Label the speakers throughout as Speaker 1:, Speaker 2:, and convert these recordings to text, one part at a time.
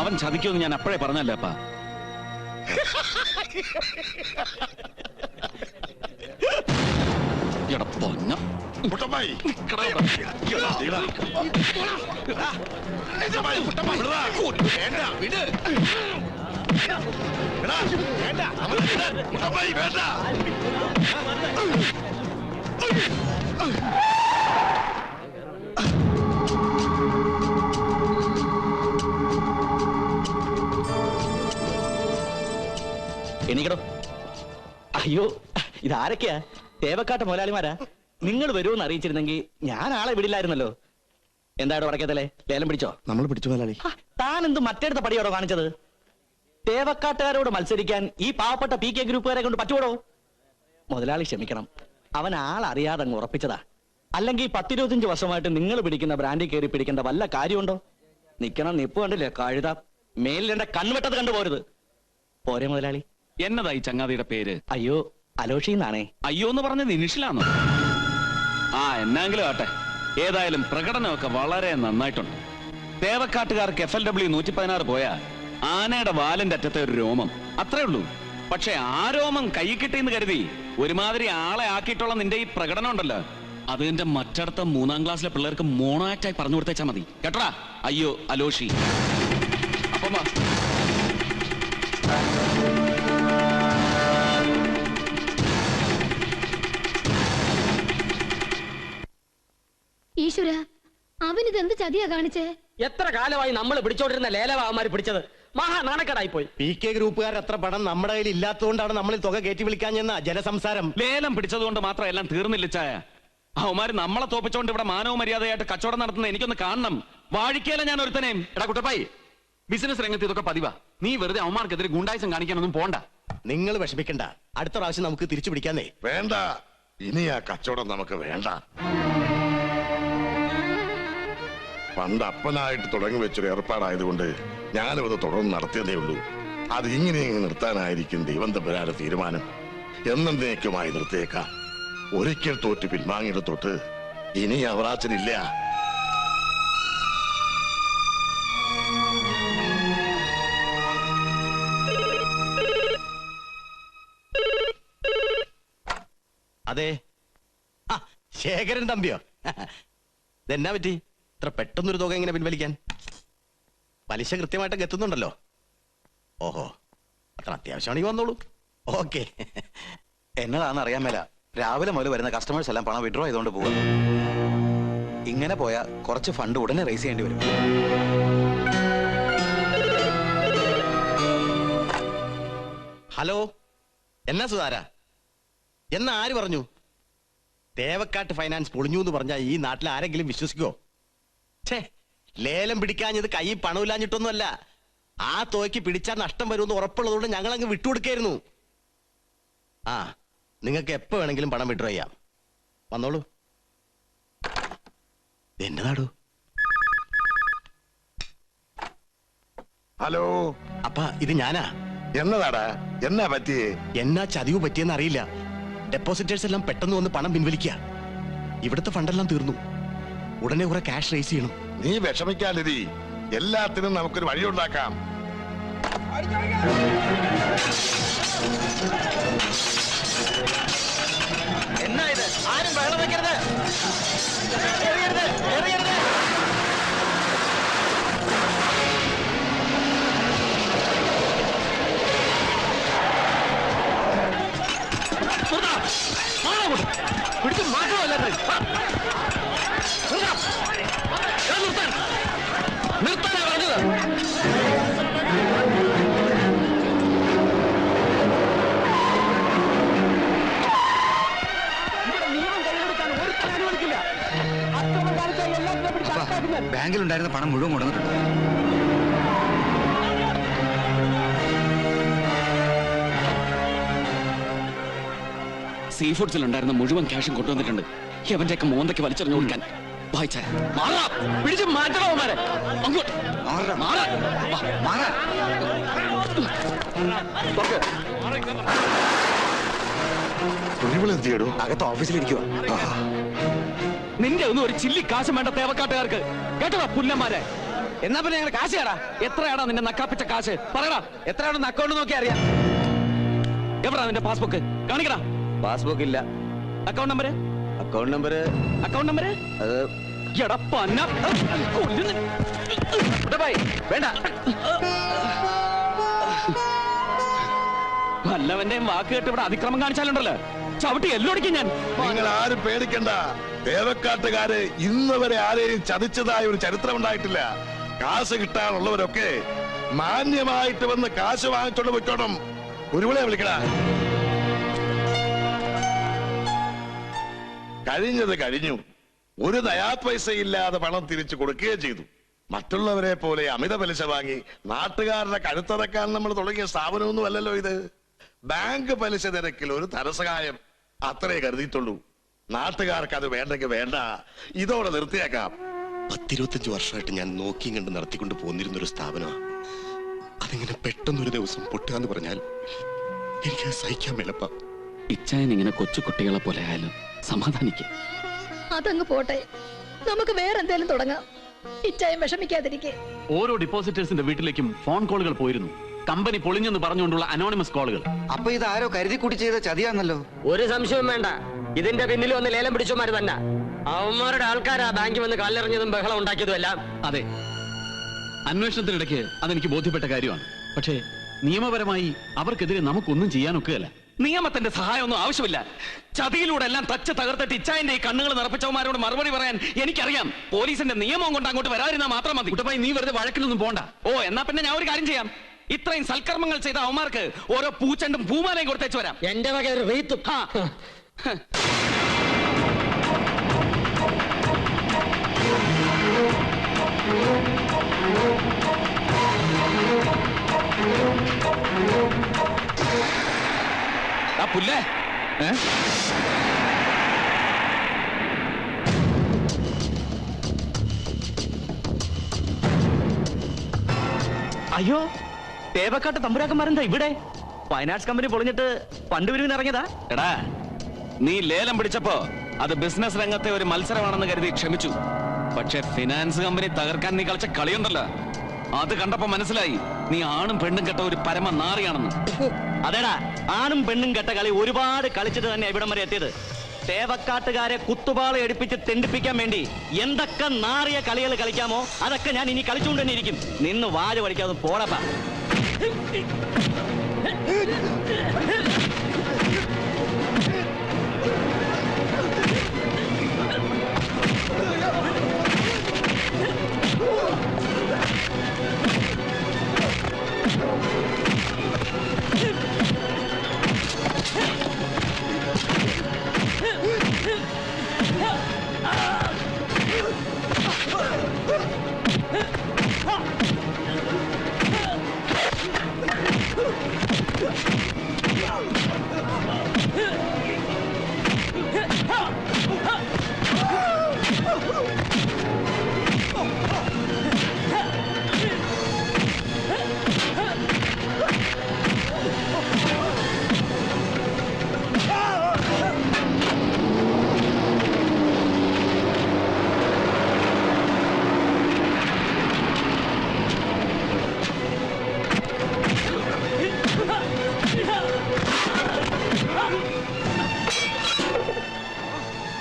Speaker 1: അവൻ ചതിക്കുമെന്ന് ഞാൻ അപ്പോഴേ പറഞ്ഞല്ലേ അപ്പാ.
Speaker 2: എണീക്കടോ. അയ്യോ, ഇതാരൊക്കെയാ? തേവക്കാട്ട് മുതലാളിമാരാ? നിങ്ങൾ വരുമെന്ന് അറിയിച്ചിരുന്നെങ്കിൽ ഞാൻ ആളെ വിടില്ലായിരുന്നല്ലോ. എന്തായാലും ഉറക്കത്തല്ലേ, ലേലം പിടിച്ചോ?
Speaker 3: നമ്മൾ പിടിച്ചു മുതലാളി.
Speaker 2: താൻ എന്ത് മറ്റേടത്ത പടിയോടോ കാണിച്ചത്? തേവക്കാട്ടുകാരോട് മത്സരിക്കാൻ ഈ പാവപ്പെട്ട PK ഗ്രൂപ്പുകാരെ കൊണ്ട് പറ്റുവോടോ? മുതലാളി ക്ഷമിക്കണം, അവൻ ആളറിയാതെ അങ്ങ് ഉറപ്പിച്ചതാ. അല്ലെങ്കിൽ 10-25 വർഷമായിട്ട് നിങ്ങൾ പിടിക്കുന്ന ബ്രാൻഡിൽ കയറി പിടിക്കേണ്ട വല്ല കാര്യമുണ്ടോ? നിക്കണം നിപ്പ് കണ്ടില്ലേ കഴുത. മേലിൽ എന്റെ കൺവെട്ടത് കണ്ടുപോരുത്. പോരെ മുതലാളി?
Speaker 1: എന്നതായി ചങ്ങാതിയുടെ പേര്?
Speaker 2: അയ്യോ, അലോഷിന്നാണേ.
Speaker 1: അയ്യോ എന്ന് പറഞ്ഞത് ഇനിഷ്യലാണോ? ആ, എന്നെങ്കിലും ആട്ടെ. ഏതായാലും പ്രകടനമൊക്കെ വളരെ നന്നായിട്ടുണ്ട്. തേവക്കാട്ടുകാർക്ക് FLW 116 പോയാ ആനയുടെ വാലിന്റെ അറ്റത്തെ ഒരു രോമം, അത്രേ ഉള്ളൂ. പക്ഷെ ആ രോമം കൈ കിട്ടിയെന്ന് കരുതി ഒരുമാതിരി ആളെ ആക്കിയിട്ടുള്ള നിന്റെ ഈ പ്രകടനം ഉണ്ടല്ലോ, അത് എന്റെ മറ്റടുത്ത 3ാം ക്ലാസ്സിലെ പിള്ളേർക്ക് മോണോ ആക്ടായി പറഞ്ഞു കൊടുത്തേച്ചാ മതി കേട്ടോടാ. അയ്യോ അലോഷി. അപ്പം
Speaker 4: ഈശ്വര, അവനിതെന്ത് ചതിയാ കാണിച്ചേ?
Speaker 2: എത്ര കാലമായി നമ്മൾ പിടിച്ചോണ്ടിരുന്ന ലേലവാന്മാര് പിടിച്ചത് മഹാ നാണക്കേടായി പോയി.
Speaker 3: PK ഗ്രൂപ്പുകാർ അത്ര പണം നമ്മുടെ കയ്യിൽ ഇല്ലാത്തതുകൊണ്ടാണ് നമ്മൾ തുക കയറ്റി വിളിക്കാൻ ചെന്ന ജനസംസാരം.
Speaker 1: ലേലം പിടിച്ചതുകൊണ്ട് മാത്രം എല്ലാം തീർന്നില്ല ചായ. അവന്മാര് നമ്മളെ തോപ്പിച്ചോണ്ട് ഇവിടെ മാനവ മര്യാദയായിട്ട് കച്ചവടം നടത്തുന്ന എനിക്കൊന്ന് കാണണം. വാഴിക്കല ഞാൻ ഒരുത്തനെയും.
Speaker 5: എടാ കുട്ടപ്പായി, ബിസിനസ് രംഗത്ത് ഇതൊക്കെ പതിവാ. നീ വെറുതെ അവന്മാർക്കെതിരെ ഗുണ്ടായിസം കാണിക്കാനൊന്നും പോണ്ട.
Speaker 3: നിങ്ങൾ വിഷമിക്കണ്ട, അടുത്ത പ്രാവശ്യം നമുക്ക് തിരിച്ചു പിടിക്കാന്നേ.
Speaker 6: വേണ്ട, ഇനി ആ കച്ചവടം നമുക്ക് വേണ്ട. പണ്ട് അപ്പനായിട്ട് തുടങ്ങി വെച്ചൊരു ഏർപ്പാടായതുകൊണ്ട് ഞാനും അത് തുടർന്ന് നടത്തിയതേ ഉള്ളൂ. അത് ഇങ്ങനെ നിർത്താനായിരിക്കും ദൈവം തമ്പുരാന്റെ തീരുമാനം. എന്നേക്കുമായി നിർത്തിയേക്കാം. ഒരിക്കൽ തോറ്റ് പിൻവാങ്ങിയുടെ തൊട്ട് ഇനി അവറാച്ചനില്ല.
Speaker 3: അതെ, ശേഖരൻ തമ്പിയോ? ഇതെന്നാ പറ്റി ഇത്ര പെട്ടെന്നൊരു തുക എങ്ങനെ പിൻവലിക്കാൻ? പലിശ കൃത്യമായിട്ടൊക്കെ എത്തുന്നുണ്ടല്ലോ. ഓഹോ, അത്ര അത്യാവശ്യമാണെങ്കിൽ വന്നോളൂ. ഓക്കെ.
Speaker 7: എന്നതാണെന്ന് അറിയാൻ മേല. രാവിലെ മുതൽ വരുന്ന കസ്റ്റമേഴ്സ് എല്ലാം പണം വിഡ്രോ ചെയ്തുകൊണ്ട് പോവുക. ഇങ്ങനെ പോയാൽ കുറച്ച് ഫണ്ട് ഉടനെ റേസ് ചെയ്യേണ്ടി വരും.
Speaker 3: ഹലോ, എന്നാ സുധാര? എന്നാ ആര് പറഞ്ഞു? തേവക്കാട്ട് ഫൈനാൻസ് പൊളിഞ്ഞു എന്ന് പറഞ്ഞാൽ ഈ നാട്ടിൽ ആരെങ്കിലും വിശ്വസിക്കോ? ഛേ, ലേലം പിടിക്കാഞ്ഞത് കൈ പണമില്ലാഞ്ഞിട്ടൊന്നുമല്ല. ആ തുകയ്ക്ക് പിടിച്ചാൽ നഷ്ടം വരുമെന്ന് ഉറപ്പുള്ളതുകൊണ്ട് ഞങ്ങൾ അങ്ങ് വിട്ടുകൊടുക്കായിരുന്നു. ആ, നിങ്ങൾക്ക് എപ്പോ വേണമെങ്കിലും പണം വിഡ്രോ ചെയ്യാം. വന്നോളൂ. എന്നതാടോ?
Speaker 6: ഹലോ.
Speaker 3: അപ്പ ഇത് ഞാനാ.
Speaker 6: എന്നതാടാ? എന്നാ പറ്റിയേ?
Speaker 3: എന്നാ ചതിവ് പറ്റിയെന്ന് അറിയില്ല. ഡെപ്പോസിറ്റേഴ്സ് എല്ലാം പെട്ടെന്ന് വന്ന് പണം പിൻവലിക്കുക. ഇവിടുത്തെ ഫണ്ടെല്ലാം തീർന്നു. ഉടനെ കുറെ ക്യാഷ് റേസ് ചെയ്യണം.
Speaker 6: നീ വിഷമിക്കാതിരി, എല്ലാത്തിനും നമുക്കൊരു വഴിയുണ്ടാക്കാം.
Speaker 2: എന്നാ ഇത്? ആരും വെള്ളം വെക്കരുത്, എറിയരുത്, എറിയരുത്. പിടിച്ചു മാറ്റമല്ല നിർത്താനാ പറഞ്ഞത്.
Speaker 7: ബാങ്കിലുണ്ടായിരുന്ന പണം മുഴുവൻ കൊണ്ടുവന്നിട്ടുണ്ട്.
Speaker 1: സീ ഫുഡ്സിൽ ഉണ്ടായിരുന്ന മുഴുവൻ ക്യാഷും കൊണ്ടുവന്നിട്ടുണ്ട്. അവന്റെയൊക്കെ മോന്തയ്ക്ക് വലിച്ചെറിഞ്ഞു കൊടുക്കാൻ. വായിച്ചേ മാറാ പിടിച്ച് മാറ്റണോ അവന്മാരെ അങ്ങോട്ട് മാറാ മാറാ
Speaker 6: കുരുവിളെത്തിയടോ
Speaker 7: അകത്ത് ഓഫീസിലിരിക്കുക.
Speaker 1: നിന്റെ ഒന്നും ഒരു ചില്ലി കാശും വേണ്ട തേവക്കാട്ടുകാർക്ക് കേട്ടോടാ പുല്ലന്മാരെ.
Speaker 2: എന്നാ പിന്നെ ഞങ്ങൾ കാശ് കേടാ.
Speaker 1: എത്രയാടാ നിന്റെ നക്കാപ്പിച്ച കാശ് പറയടാ.
Speaker 2: എത്രയാണെന്ന് അക്കൗണ്ട് നോക്കി അറിയാം.
Speaker 1: എവിടാ നിന്റെ പാസ്ബുക്ക് കാണിക്കടാ.
Speaker 2: പാസ്ബുക്ക് ഇല്ല.
Speaker 1: അക്കൗണ്ട് നമ്പർ
Speaker 2: അക്കൗണ്ട് നമ്പർ അത്
Speaker 1: എടാ പന്ന കൊല്ലുന്നു.
Speaker 2: വേണ്ട.
Speaker 1: വല്ലവന്റെയും വാക്ക് കേട്ട് ഇവിടെ അതിക്രമം കാണിച്ചാലുണ്ടല്ലോ ചവിട്ടി എല്ലോടിക്കും ഞാൻ.
Speaker 6: നിങ്ങൾ ആരും പേടിക്കണ്ട. തേവക്കാട്ടുകാര് ഇന്ന് വരെ ആരെയും ചതിച്ചതായ ഒരു ചരിത്രം ഉണ്ടായിട്ടില്ല. കാശ് കിട്ടാനുള്ളവരൊക്കെ മാന്യമായിട്ട് വന്ന് കാശ് വാങ്ങിച്ചോണ്ട് പോയിക്കോണം. കുരുവിളെ വിളിക്കടാ. കഴിഞ്ഞത് കഴിഞ്ഞു. ഒരു നയാ പൈസ ഇല്ലാതെ പണം തിരിച്ചു കൊടുക്കുകയും ചെയ്തു. മറ്റുള്ളവരെ പോലെ അമിത പലിശ വാങ്ങി നാട്ടുകാരുടെ കഴുത്തറക്കാൻ നമ്മൾ തുടങ്ങിയ സ്ഥാപനമൊന്നും അല്ലല്ലോ ഇത്. ബാങ്ക് പലിശ നിരക്കിൽ ഒരു ധനസഹായം അത്രേ കരുതിയിട്ടുള്ളൂ. നാട്ടുകാർക്ക് അത് വേണ്ടെങ്കിൽ വേണ്ട, ഇതോടെ നിർത്തിയേക്കാം.
Speaker 3: 10-25 വർഷമായിട്ട് ഞാൻ നോക്കിയും കണ്ട് നടത്തിക്കൊണ്ട് പോന്നിരുന്നൊരു സ്ഥാപനമാണ്. അതിങ്ങനെ പെട്ടെന്നൊരു ദിവസം പൊട്ടുകയെന്ന് പറഞ്ഞാൽ എനിക്ക് സഹിക്കാൻ മേലപ്പ.
Speaker 1: ഇച്ചായൻ ഇങ്ങനെ കൊച്ചു കുട്ടികളെ പോലെ ആയാലും സമാധാനിക്കും.
Speaker 4: അതങ്ങ് പോട്ടെ, നമുക്ക് വേറെ എന്തെങ്കിലും തുടങ്ങാം. ഇച്ചായം വിഷമിക്കാതിരിക്കെ.
Speaker 5: ഓരോ ഡിപ്പോസിറ്റേഴ്സിന്റെ വീട്ടിലേക്കും ഫോൺ കോളുകൾ പോയിരുന്നു. കമ്പനി പൊളിഞ്ഞെന്ന് പറഞ്ഞുകൊണ്ടുള്ള അനോണിമസ് കോളുകൾ.
Speaker 7: അപ്പൊ ഇത് ആരോ കരുതി കൂട്ടി ചെയ്ത ചതിയാന്നല്ലോ.
Speaker 8: ഒരു സംശയവും വേണ്ട, ഇതിന്റെ പിന്നിൽ ഒന്ന് ലേലം പിടിച്ചോമാര് തന്നെ. അവന്മാരുടെ ആൾക്കാരാ ബാങ്കിൽ വന്ന് കല്ലെറിഞ്ഞതും ബഹളം ഉണ്ടാക്കിയതും എല്ലാം.
Speaker 5: അതെ, അന്വേഷണത്തിനിടയ്ക്ക് അതെനിക്ക് ബോധ്യപ്പെട്ട കാര്യമാണ്. പക്ഷേ നിയമപരമായി അവർക്കെതിരെ നമുക്കൊന്നും ചെയ്യാനൊക്കുകയല്ല.
Speaker 1: നിയമത്തിന്റെ സഹായമൊന്നും ആവശ്യമില്ല. ചതിയിലൂടെ എല്ലാം തച്ച് തകർത്തിട്ട് ഇച്ചായന്റെ ഈ കണ്ണുകൾ നിറപ്പിച്ചവന്മാരോട് മറുപടി പറയാൻ എനിക്കറിയാം. പോലീസിന്റെ നിയമം കൊണ്ട് അങ്ങോട്ട് വരാതിരുന്നാൽ മാത്രം മതി.
Speaker 5: കുട്ടപ്പായി, നീ വെറുതെ വഴക്കിലൊന്നും പോണ്ട.
Speaker 1: ഓ, എന്നാ പിന്നെ ഞാൻ ഒരു കാര്യം ചെയ്യാം. ഇത്രയും സൽക്കർമ്മങ്ങൾ ചെയ്ത അവന്മാർക്ക് ഓരോ പൂച്ചണ്ടും പൂമാലയും കൊടുത്തേച്ചു വരാം.
Speaker 8: എന്റെ വക ഒരു റീത്തും.
Speaker 1: പുല്ലേ
Speaker 2: അയ്യോ, തേവക്കാട്ട് തമ്പുരാക്കന്മാരെന്താ ഇവിടെ? ഫൈനാൻസ് കമ്പനി പൊളിഞ്ഞിട്ട് ഫണ്ട് പിരിവിന് ഇറങ്ങിയതാ?
Speaker 1: എടാ, നീ ലേലം പിടിച്ചപ്പോ അത് ബിസിനസ് രംഗത്തെ ഒരു മത്സരമാണെന്ന് കരുതി ക്ഷമിച്ചു. പക്ഷെ ഫിനാൻസ് കമ്പനി തകർക്കാൻ നീ കളിച്ച കളിയുണ്ടല്ലോ, അത് കണ്ടപ്പോ മനസ്സിലായി നീ ആണും പെണ്ണും കെട്ട ഒരു പരമ നാറിയാണെന്ന്.
Speaker 2: അതേടാ, ആണും പെണ്ണും കെട്ട കളി ഒരുപാട് കളിച്ചിട്ട് തന്നെ ഇവിടം വരെ എത്തിയത്. തേവക്കാട്ടുകാരെ കുത്തുപാള എടുപ്പിച്ച് തെണ്ടിപ്പിക്കാൻ വേണ്ടി എന്തൊക്കെ നാറിയ കളികൾ കളിക്കാമോ അതൊക്കെ ഞാൻ ഇനി കളിച്ചുകൊണ്ട് തന്നെ ഇരിക്കും. നിന്ന് വാല് പഠിക്കാതെ പോടപ്പാ.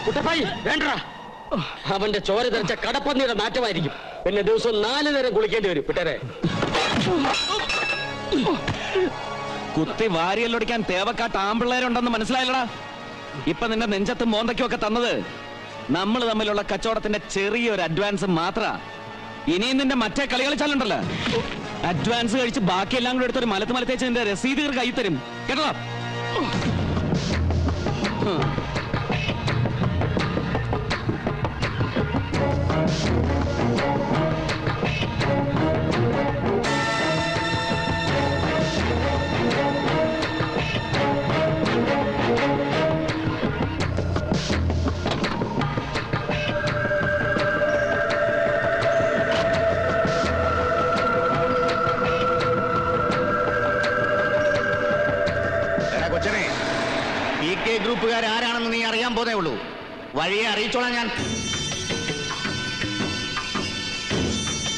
Speaker 8: കുട്ടപ്പായി വേണ്ട, അവന്റെ ചോര തെറിച്ച കടപ്പന്നിയുടെ നാറ്റമായിരിക്കും. പിന്നെ ദിവസം 4 നേരം കുളിക്കേണ്ടി വരും. വിട്ടരെ
Speaker 1: കുത്തി വാരിയല്ലൊടിക്കാൻ തേവക്കാട്ട് ആമ്പിള്ളേരുണ്ടെന്ന് മനസ്സിലായല്ലടാ. ഇപ്പൊ നിന്റെ നെഞ്ചത്തും മോന്തയ്ക്കും ഒക്കെ തന്നത് നമ്മൾ തമ്മിലുള്ള കച്ചവടത്തിന്റെ ചെറിയൊരു അഡ്വാൻസ് മാത്ര. ഇനിയും നിന്റെ മറ്റേ കളി കളിച്ചാലുണ്ടല്ലോ, അഡ്വാൻസ് കഴിച്ച് ബാക്കിയെല്ലാം കൂടെ എടുത്തൊരു മലത്തേച്ച് നിന്റെ രസീത് കൈ തരും കേട്ടോ.
Speaker 9: കൊച്ചനെ പി കെ ഗ്രൂപ്പുകാർ ആരാണെന്ന് നീ അറിയാൻ പോന്നേ ഉള്ളൂ. വഴിയെ അറിയിച്ചോളാം ഞാൻ.